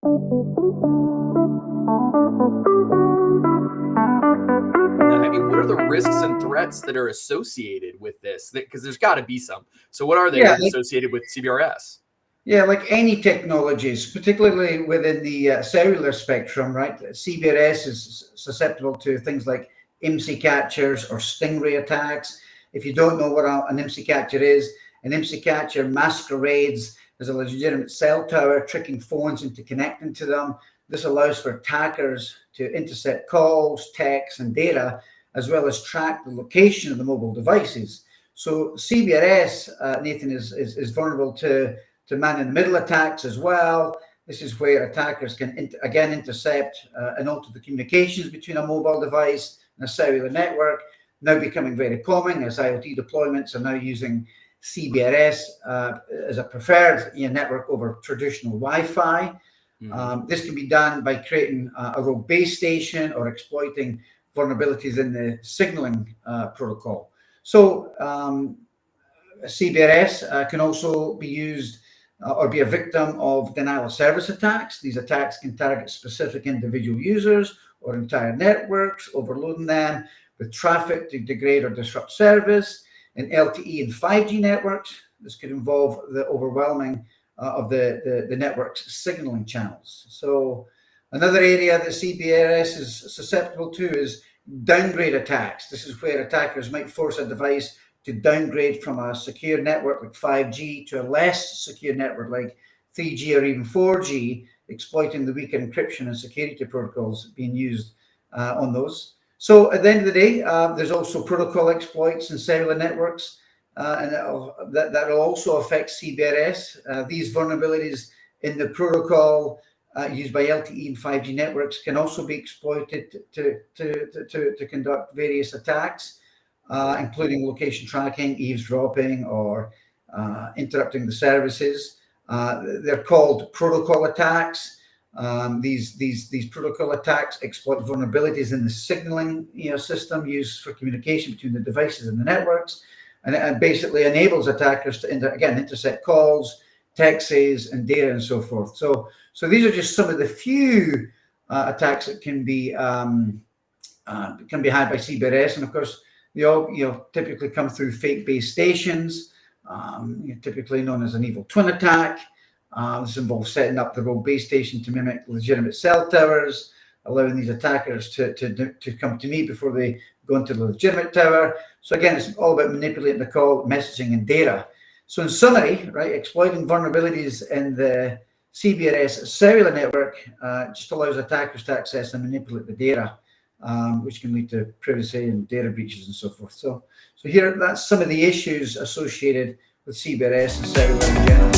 I mean, what are the risks and threats that are associated with this? Because there's got to be some. So what are they Yeah, associated with CBRS? Yeah, like any technologies, particularly within the cellular spectrum, right? CBRS is susceptible to things like IMSI catchers or stingray attacks. If you don't know what an IMSI catcher is, an IMSI catcher masquerades as a legitimate cell tower, tricking phones into connecting to them. This allows for attackers to intercept calls, texts, and data, as well as track the location of the mobile devices. So CBRS, Nathan, is vulnerable to man-in-the-middle attacks as well. This is where attackers can, again, intercept and alter the communications between a mobile device and a cellular network, now becoming very common as IoT deployments are now using CBRS as a preferred network over traditional Wi-Fi. This can be done by creating a rogue base station or exploiting vulnerabilities in the signaling protocol. So CBRS can also be used or be a victim of denial of service attacks. These attacks can target specific individual users or entire networks, overloading them with traffic to degrade or disrupt service. In LTE and 5G networks, this could involve the overwhelming of the network's signaling channels. So another area that CBRS is susceptible to is downgrade attacks. This is where attackers might force a device to downgrade from a secure network like 5G to a less secure network like 3G or even 4G, exploiting the weaker encryption and security protocols being used on those. So at the end of the day, there's also protocol exploits in cellular networks, and that will also affect CBRS. These vulnerabilities in the protocol used by LTE and 5G networks can also be exploited to conduct various attacks. Including location tracking, eavesdropping, or interrupting the services. They're called protocol attacks. These protocol attacks exploit vulnerabilities in the signaling system used for communication between the devices and the networks, and it basically enables attackers to intercept calls, texts, and data, and so forth. So these are just some of the few attacks that can be had by CBRS, and of course. They all, typically come through fake base stations, typically known as an evil twin attack. This involves setting up the rogue base station to mimic legitimate cell towers, allowing these attackers to come to me before they go into the legitimate tower. So again, it's all about manipulating the call, messaging, and data. So in summary, right, exploiting vulnerabilities in the CBRS cellular network just allows attackers to access and manipulate the data. Which can lead to privacy and data breaches and so forth. So here, that's some of the issues associated with CBRS and cellular in general.